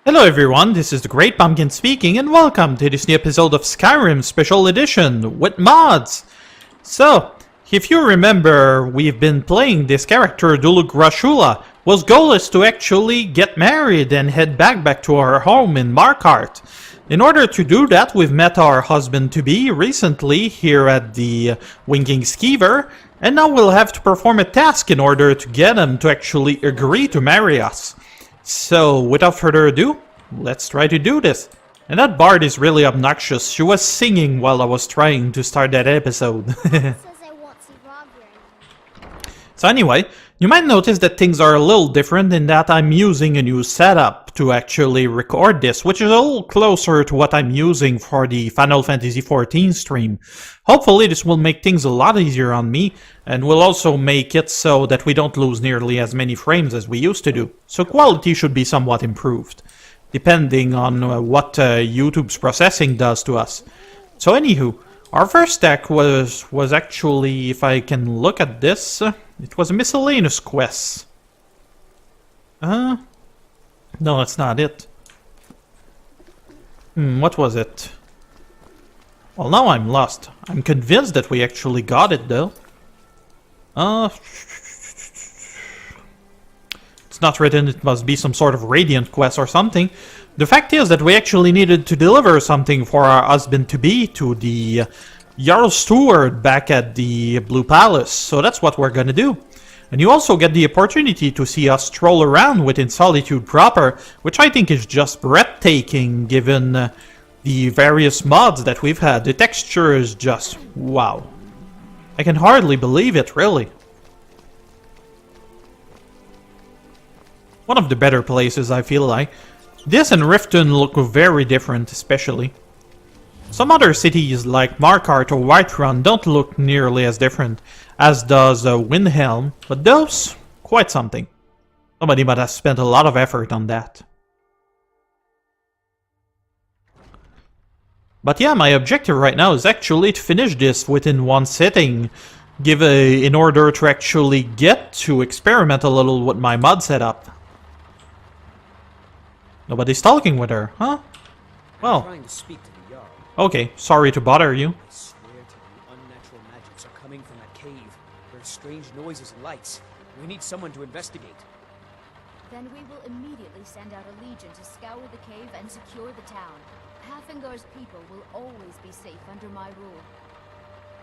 Hello everyone, this is the Great Pumpkin speaking, and welcome to this new episode of Skyrim Special Edition with mods! So, if you remember, we've been playing this character, Dulug gra-Shula, whose goal is to actually get married and head back to our home in Markarth. In order to do that, we've met our husband-to-be recently here at the Winking Skeever, and now we'll have to perform a task in order to get him to actually agree to marry us. So, without further ado, let's try to do this. And that bard is really obnoxious. She was singing while I was trying to start that episode. So anyway, you might notice that things are a little different in that I'm using a new setup to actually record this, which is a little closer to what I'm using for the Final Fantasy XIV stream. Hopefully this will make things a lot easier on me, and will also make it so that we don't lose nearly as many frames as we used to do. So quality should be somewhat improved, depending on what YouTube's processing does to us. So anywho, our first stack was actually, if I can look at this, it was a miscellaneous quest. No, that's not it. What was it? Well, now I'm lost. I'm convinced that we actually got it, though. It's not written, it must be some sort of Radiant quest or something. The fact is that we actually needed to deliver something for our husband-to-be to the steward back at the Blue Palace, so that's what we're gonna do. And you also get the opportunity to see us stroll around within Solitude proper, which I think is just breathtaking given the various mods that we've had. The texture is just wow. I can hardly believe it, really. One of the better places, I feel like. This and Riften look very different, especially. Some other cities like Markarth or Whiterun don't look nearly as different, as does Windhelm, but those, quite something. Somebody might have spent a lot of effort on that. But yeah, my objective right now is actually to finish this within one sitting, in order to actually get to experiment a little with my mod setup. Nobody's talking with her, huh? Well, okay, sorry to bother you. I swear to you, unnatural magics are coming from that cave. There are strange noises and lights. We need someone to investigate. Then we will immediately send out a legion to scour the cave and secure the town. Hafingar's people will always be safe under my rule.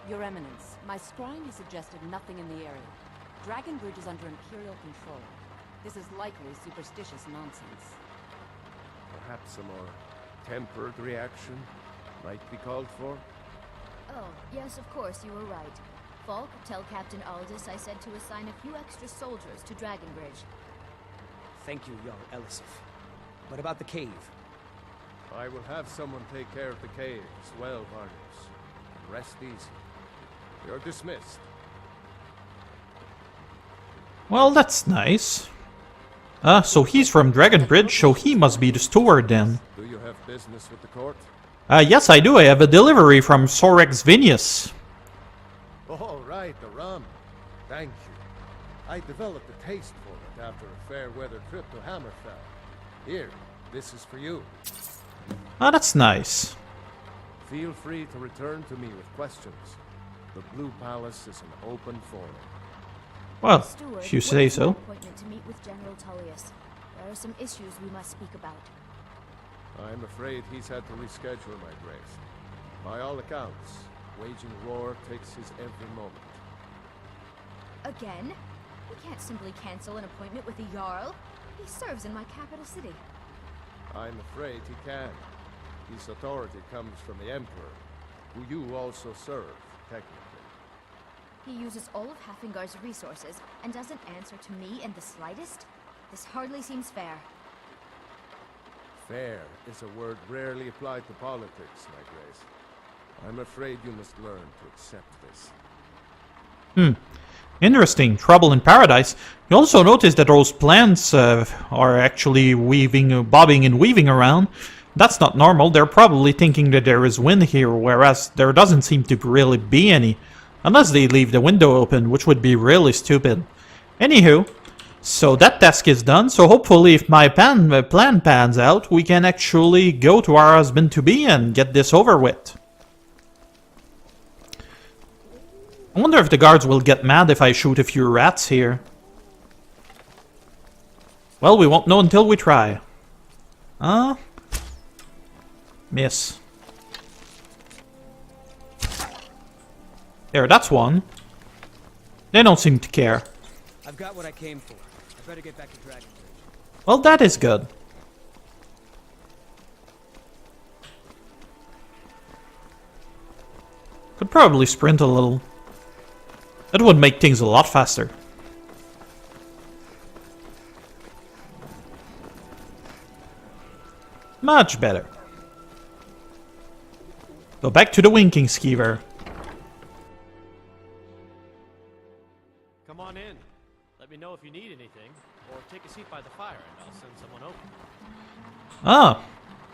Your Eminence, my scrying has suggested nothing in the area. Dragonbridge is under Imperial control. This is likely superstitious nonsense. Perhaps a more tempered reaction might be called for? Oh, yes, of course, you were right. Falk, tell Captain Aldous I said to assign a few extra soldiers to Dragonbridge. Thank you, Jarl Elisif. What about the cave? I will have someone take care of the cave as well, Vargas. Rest easy. You're dismissed. Well, that's nice. So he's from Dragonbridge, so he must be the steward then. Do you have business with the court? Yes I do, I have a delivery from Sorex Vinius. Oh, right, the rum. Thank you. I developed a taste for it after a fair-weather trip to Hammerfell. Here, this is for you. Ah, that's nice. Feel free to return to me with questions. The Blue Palace is an open forum. Well, Steward, if you say so. Appointment to meet with General Tullius. There are some issues we must speak about. I'm afraid he's had to reschedule, my grace. By all accounts, waging war takes his every moment. Again? We can't simply cancel an appointment with the Jarl. He serves in my capital city. I'm afraid he can. His authority comes from the Emperor, who you also serve, technically. He uses all of Hafingar's resources and doesn't answer to me in the slightest? This hardly seems fair. Fair is a word rarely applied to politics, my grace. I'm afraid you must learn to accept this. Interesting. Trouble in paradise. You also notice that those plants are actually bobbing and weaving around. That's not normal. They're probably thinking that there is wind here, whereas there doesn't seem to really be any. Unless they leave the window open, which would be really stupid. Anywho, So that task is done, so hopefully if my plan pans out, we can actually go to our husband-to-be and get this over with. I wonder if the guards will get mad if I shoot a few rats here. Well, we won't know until we try. Miss. There, that's one. They don't seem to care. I've got what I came for. I better get back to Dragon Bridge. Well, that is good. Could probably sprint a little. That would make things a lot faster. Much better. Go back to the winking skeever. Come on in. Let me know if you need anything, or take a seat by the fire and I'll send someone over. Ah,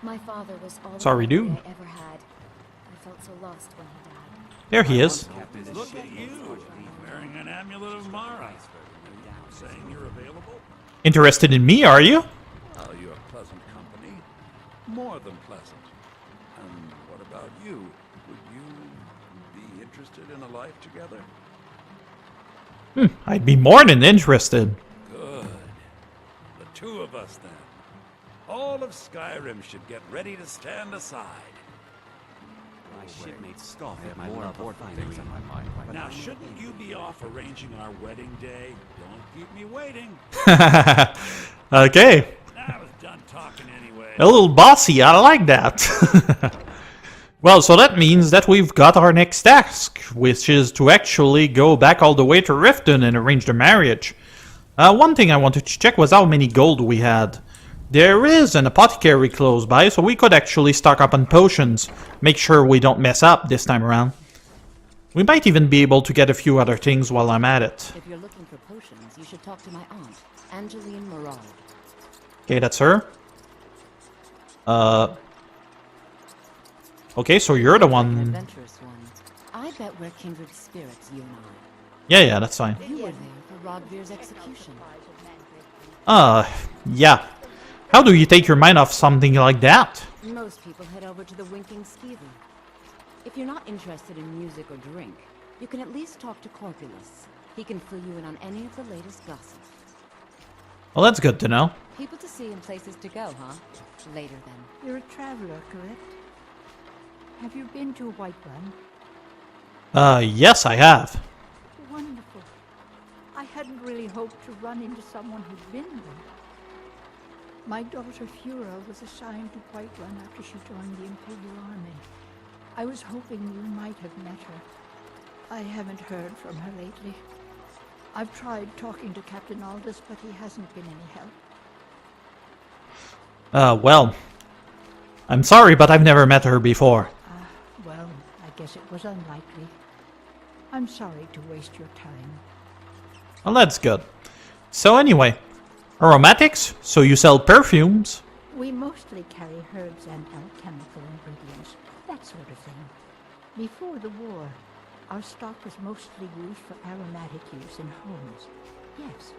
My father was all Sorry, the dude. family I ever had. I felt so lost when he died. there he is. Look at you, wearing an amulet of Mara. Saying you're available? Interested in me, are you? Oh, you're pleasant company. More than pleasant. And what about you? Would you be interested in a life together? I'd be more than interested. Good. The two of us then. All of Skyrim should get ready to stand aside. My shipmates scoff at my more important things on my mind right now. Now, shouldn't you be off arranging our wedding day? Don't keep me waiting. Okay. I was done talking anyway. A little bossy, I like that. Well, so that means that we've got our next task, which is to actually go back all the way to Riften and arrange the marriage. One thing I wanted to check was how many gold we had. There is an apothecary close by, so we could actually stock up on potions. Make sure we don't mess up this time around. We might even be able to get a few other things while I'm at it. If you're looking for potions, you should talk to my aunt, Angeline Morale. Okay, that's her. Okay, so you're the An one... adventurous one. I bet we're kindred spirits, you and I. Yeah, that's fine. You were there for Rodvir's execution. Yeah. How do you take your mind off something like that? Most people head over to the Winking Skeever. If you're not interested in music or drink, you can at least talk to Corpulus. He can fill you in on any of the latest gossip. Well, that's good to know. People to see and places to go, huh? Later then. You're a traveler, correct? Have you been to Whiterun? Yes, I have. Wonderful. I hadn't really hoped to run into someone who'd been there. My daughter Fura was assigned to Whiterun after she joined the Imperial Army. I was hoping you might have met her. I haven't heard from her lately. I've tried talking to Captain Aldous, but he hasn't been any help. Well, I'm sorry, but I've never met her before. Well, I guess it was unlikely. I'm sorry to waste your time. Well, that's good. So anyway, aromatics? So you sell perfumes? We mostly carry herbs and alchemical ingredients, that sort of thing. Before the war, our stock was mostly used for aromatic use in homes. Yes.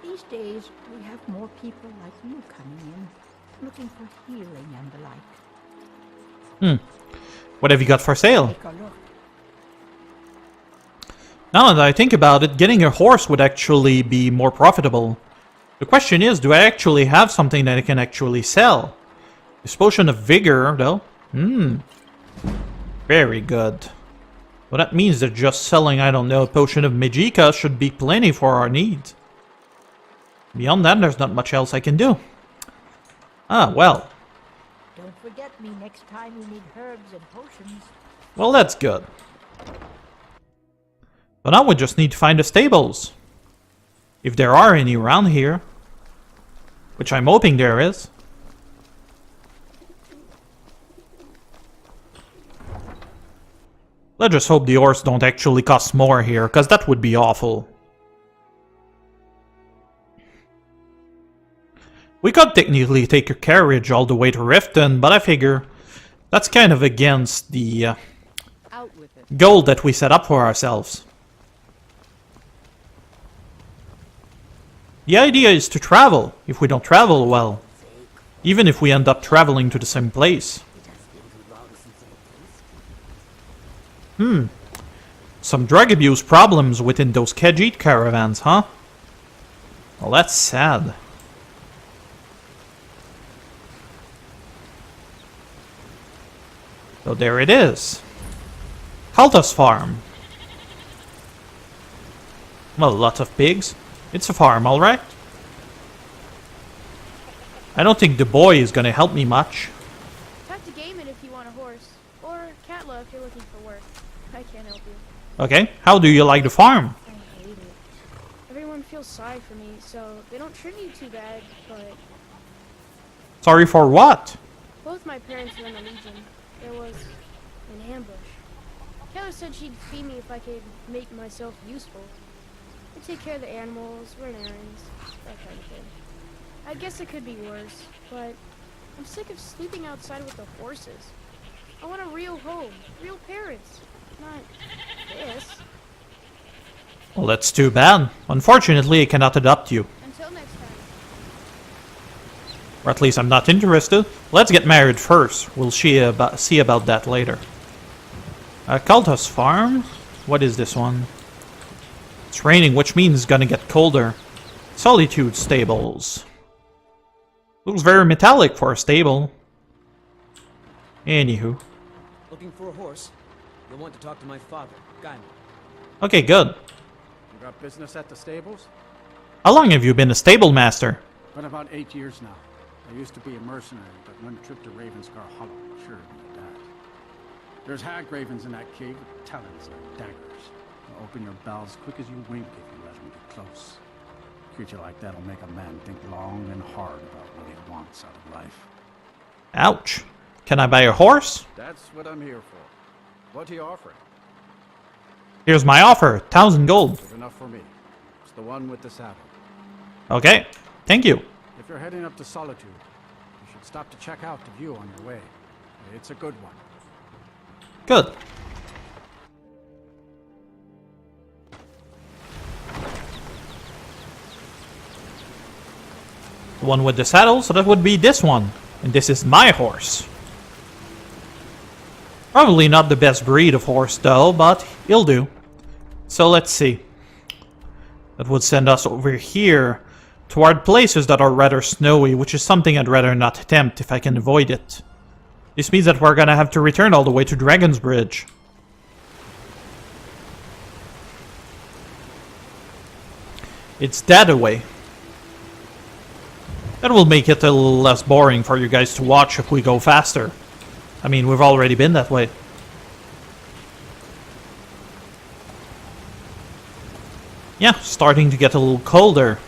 These days, we have more people like you coming in, looking for healing and the like. What have you got for sale? Take a look. Now that I think about it, getting a horse would actually be more profitable. The question is, do I actually have something that I can actually sell? This potion of vigor, though. Very good. Well, that means that just selling, I don't know, a potion of Magica should be plenty for our needs. Beyond that, there's not much else I can do. Well. Don't forget me next time you need herbs and potions. Well, that's good. But now we just need to find the stables. If there are any around here. Which I'm hoping there is. Let's just hope the horse don't actually cost more here, because that would be awful. We could technically take a carriage all the way to Riften, but I figure that's kind of against the Out with it. goal that we set up for ourselves. The idea is to travel. If we don't travel, well, even if we end up traveling to the same place. Some drug abuse problems within those Khajiit caravans, huh? Well, that's sad. So there it is. Cultus farm. Well, lots of pigs. It's a farm, alright. I don't think the boy is gonna help me much. Talk to Gaiman if you want a horse. Or Katla if you're looking for work. I can't help you. Okay, how do you like the farm? I hate it. Everyone feels sorry for me, so they don't treat me too bad, but... Sorry for what? Both my parents were in the Legion. There was an ambush. Keller said she'd feed me if I could make myself useful. I'd take care of the animals, run errands, that kind of thing. I guess it could be worse, but I'm sick of sleeping outside with the horses. I want a real home, real parents, not this. Well, that's too bad. Unfortunately, I cannot adopt you. Until next time. Or at least I'm not interested. Let's get married first. We'll see about that later. Cultus farm? What is this one? It's raining, which means it's gonna get colder. Solitude stables. Looks very metallic for a stable. Anywho. Looking for a horse? You'll want to talk to my father, Gaiman. Okay, good. You got business at the stables? How long have you been a stable master? Been about 8 years now. I used to be a mercenary, but one trip to Ravenscar Hollow sure beat that. There's hag ravens in that cave with talons like daggers. They'll open your bowels quick as you wink if you let them get close. A creature like that'll make a man think long and hard about what he wants out of life. Ouch. Can I buy a horse? That's what I'm here for. What are you offering? Here's my offer, 1,000 gold. Good enough for me. It's the one with the saddle. Okay, thank you. If you're heading up to Solitude, you should stop to check out the view on your way. It's a good one. Good. The one with the saddle, so that would be this one. And this is my horse. Probably not the best breed of horse though, but he'll do. So let's see. That would send us over here toward places that are rather snowy, which is something I'd rather not attempt if I can avoid it. This means that we're gonna have to return all the way to Dragon's Bridge. It's that away. That will make it a little less boring for you guys to watch if we go faster. I mean, we've already been that way. Yeah, starting to get a little colder.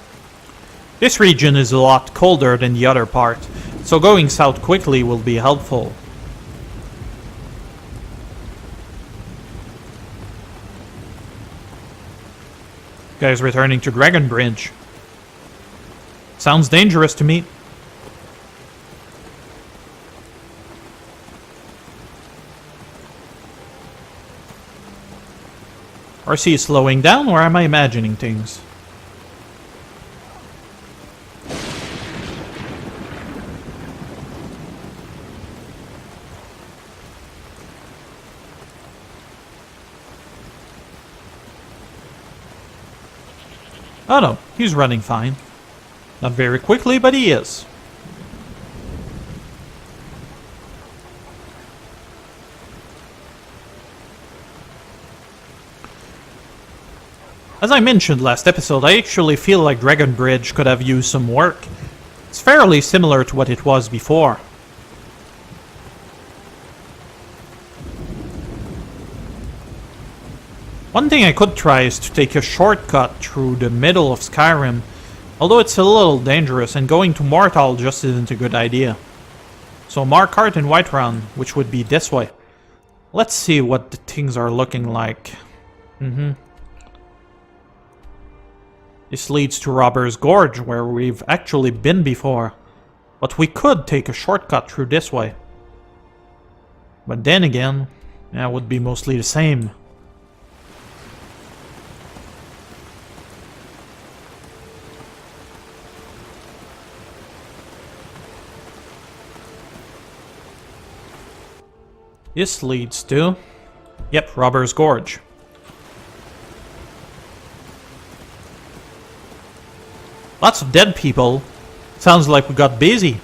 This region is a lot colder than the other part, so going south quickly will be helpful. Guys returning to Dragon Bridge. Sounds dangerous to me. RC is slowing down, or am I imagining things? Oh no, he's running fine. Not very quickly, but he is. As I mentioned last episode, I actually feel like Dragon Bridge could have used some work. It's fairly similar to what it was before. One thing I could try is to take a shortcut through the middle of Skyrim, although it's a little dangerous and going to Mortal just isn't a good idea. So Markarth and Whiterun, which would be this way. Let's see what the things are looking like. This leads to Robber's Gorge, where we've actually been before. But we could take a shortcut through this way. But then again, that would be mostly the same. This leads to... Yep, Robber's Gorge. Lots of dead people. Sounds like we got busy.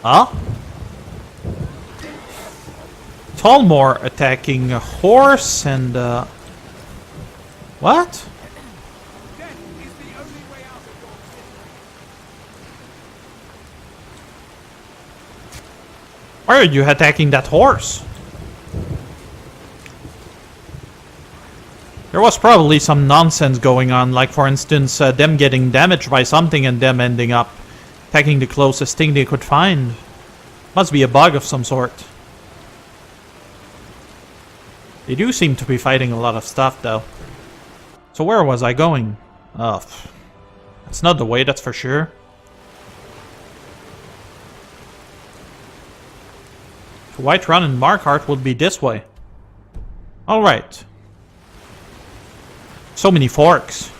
Huh? Tallmore attacking a horse and what? Why are you attacking that horse? There was probably some nonsense going on, like for instance them getting damaged by something and them ending up attacking the closest thing they could find. Must be a bug of some sort. They do seem to be fighting a lot of stuff though. So where was I going? Oh, that's not the way, that's for sure. Whiterun and Markarth would be this way. Alright. So many forks.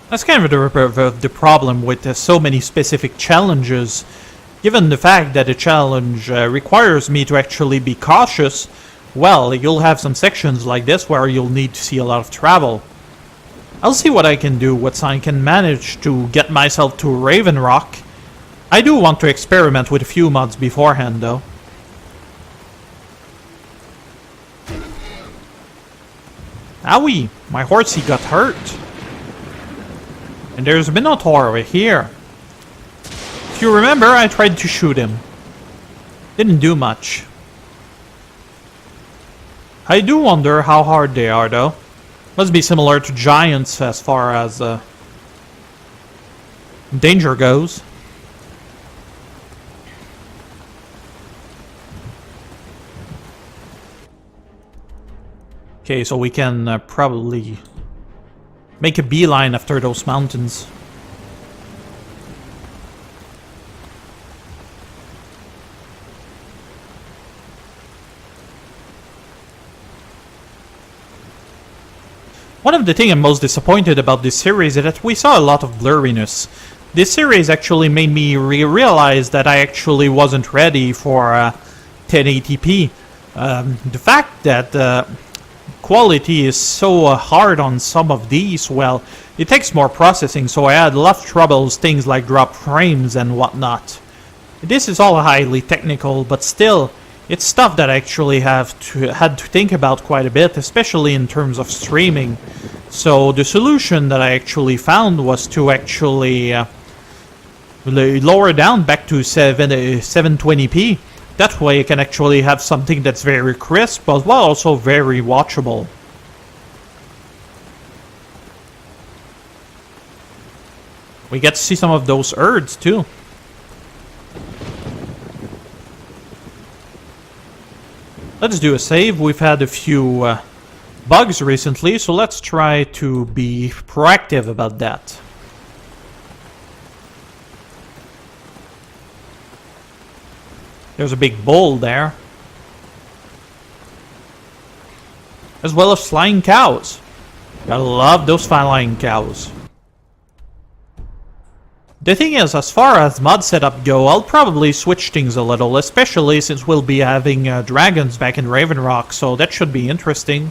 That's kind of the problem with so many specific challenges. Given the fact that a challenge requires me to actually be cautious, well, you'll have some sections like this where you'll need to see a lot of travel. I'll see what I can do, what I can manage to get myself to Raven Rock. I do want to experiment with a few mods beforehand, though. Owie! My horsey got hurt. And there's a Minotaur over here. If you remember, I tried to shoot him. Didn't do much. I do wonder how hard they are, though. Must be similar to giants as far as danger goes. Okay, so we can probably make a beeline after those mountains. One of the things I'm most disappointed about this series is that we saw a lot of blurriness. This series actually made me realize that I actually wasn't ready for 1080p. The fact that quality is so hard on some of these, well, it takes more processing, so I had a lot of troubles, things like drop frames and whatnot. This is all highly technical, but still, it's stuff that I actually had to think about quite a bit, especially in terms of streaming. So the solution that I actually found was to actually lower down back to 720p. That way I can actually have something that's very crisp, but while also very watchable. We get to see some of those herds too. Let's do a save. We've had a few bugs recently, so let's try to be proactive about that. There's a big bull there. As well as flying cows. Gotta love those flying cows. The thing is, as far as mod setup go, I'll probably switch things a little, especially since we'll be having dragons back in Raven Rock, so that should be interesting.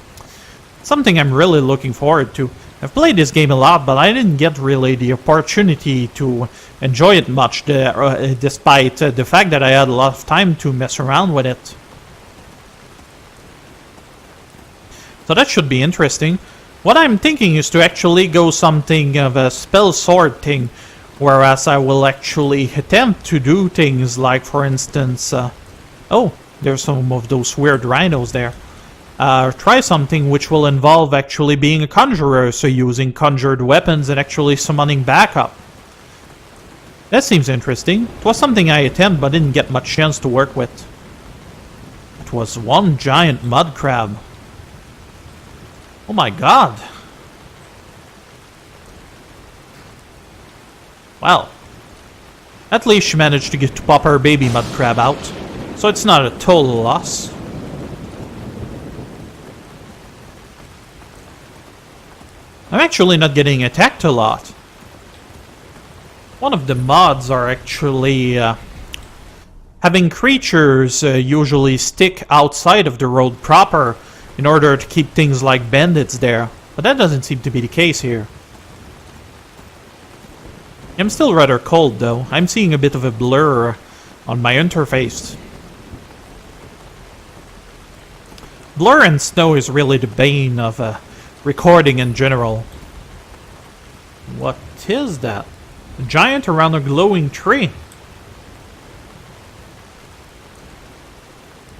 Something I'm really looking forward to. I've played this game a lot, but I didn't get really the opportunity to enjoy it much, despite the fact that I had a lot of time to mess around with it. So that should be interesting. What I'm thinking is to actually go something of a spell sword thing, whereas I will actually attempt to do things like, for instance, oh, there's some of those weird rhinos there. Try something which will involve actually being a conjurer, so using conjured weapons and actually summoning backup. That seems interesting. It was something I attempted but didn't get much chance to work with. It was one giant mud crab. Oh my god. Well, at least she managed to get to pop her baby mud crab out, so it's not a total loss. I'm actually not getting attacked a lot. One of the mods are actually having creatures usually stick outside of the road proper in order to keep things like bandits there. But that doesn't seem to be the case here. I'm still rather cold though. I'm seeing a bit of a blur on my interface. Blur and snow is really the bane of recording in general. What is that? A giant around a glowing tree.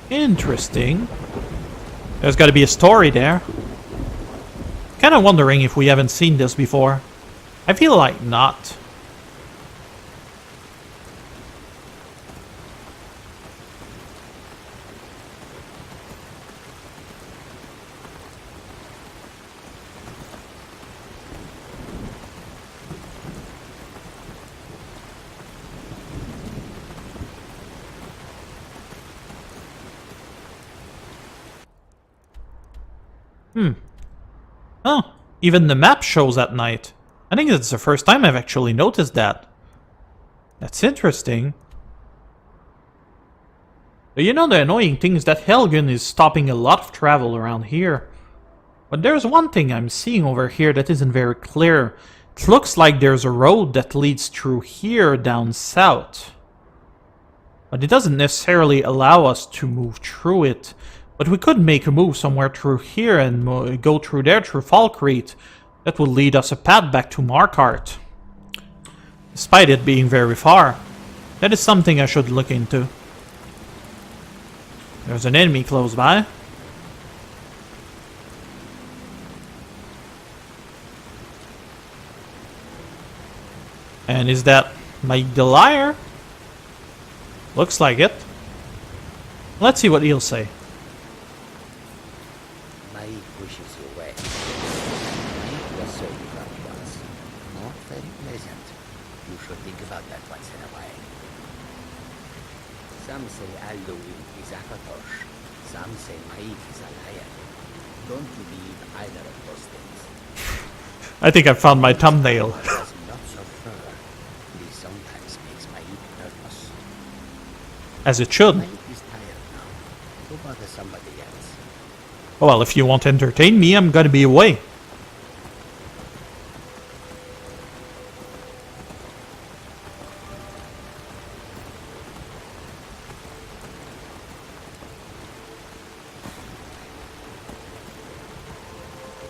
Interesting. There's got to be a story there. Kind of wondering if we haven't seen this before. I feel like not. Oh, even the map shows at night. I think it's the first time I've actually noticed that. That's interesting. But you know, the annoying thing is that Helgen is stopping a lot of travel around here. But there's one thing I'm seeing over here that isn't very clear. It looks like there's a road that leads through here down south. But it doesn't necessarily allow us to move through it. But we could make a move somewhere through here and go through there through Falkreath. That would lead us a path back to Markarth. Despite it being very far. That is something I should look into. There's an enemy close by. And is that Mike the Liar? Looks like it. Let's see what he'll say. Mike pushes you away. Mike was so proud of us. Not very pleasant. You should think about that once in a while. Some say Alduin is Akatosh. Some say Mike is a liar. Don't believe either of those things. I think I found my thumbnail. Lots of fur. This sometimes makes Mike nervous. As it should. Mike is tired now. Go bother somebody else. Oh, well, if you want to entertain me, I'm gonna be away.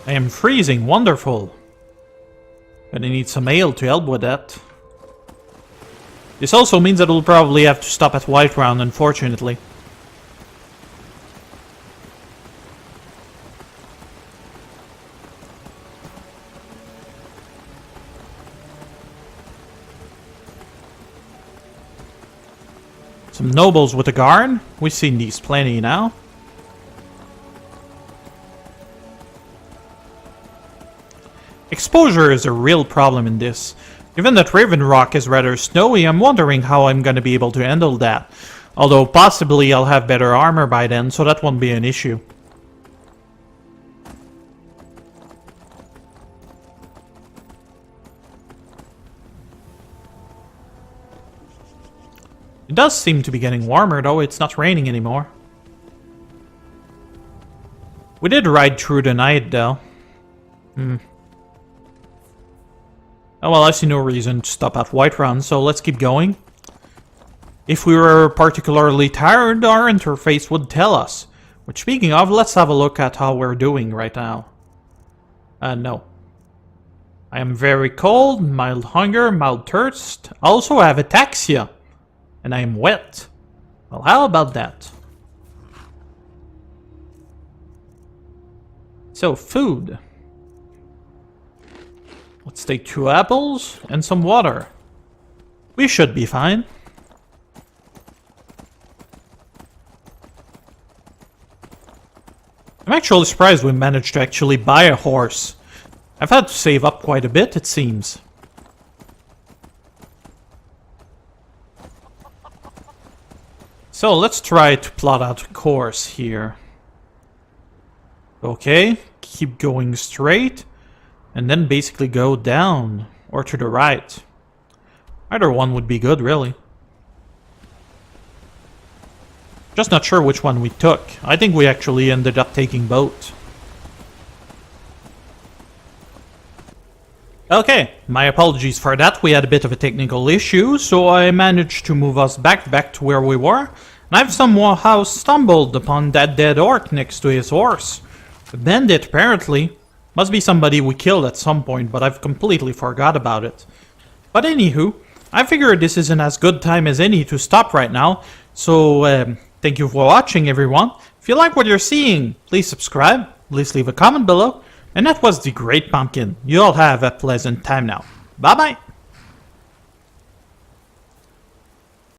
I am freezing, wonderful. Gonna need some ale to help with that. This also means that we'll probably have to stop at Whiterun, unfortunately. Some nobles with a guard. We've seen these plenty now. Exposure is a real problem in this. Given that Raven Rock is rather snowy, I'm wondering how I'm going to be able to handle that. Although possibly I'll have better armor by then, so that won't be an issue. It does seem to be getting warmer, though it's not raining anymore. We did ride through the night, though. Oh well, I see no reason to stop at Whiterun, so let's keep going. If we were particularly tired, our interface would tell us. Which, speaking of, let's have a look at how we're doing right now. No. I am very cold, mild hunger, mild thirst. Also, I have ataxia. And I am wet. Well, how about that? So, food. Let's take 2 apples and some water. We should be fine. I'm actually surprised we managed to actually buy a horse. I've had to save up quite a bit, it seems. So let's try to plot out a course here. Okay, keep going straight. and then basically go down, or to the right. Either one would be good, really. Just not sure which one we took. I think we actually ended up taking both. Okay, my apologies for that. We had a bit of a technical issue, so I managed to move us back to where we were. And I've somehow stumbled upon that dead orc next to his horse. A bandit, apparently. Must be somebody we killed at some point, but I've completely forgot about it. But anywho, I figured this isn't as good time as any to stop right now, so thank you for watching, everyone. If you like what you're seeing, please subscribe, please leave a comment below, and that was the Great Pumpkin. You all have a pleasant time now. Bye bye!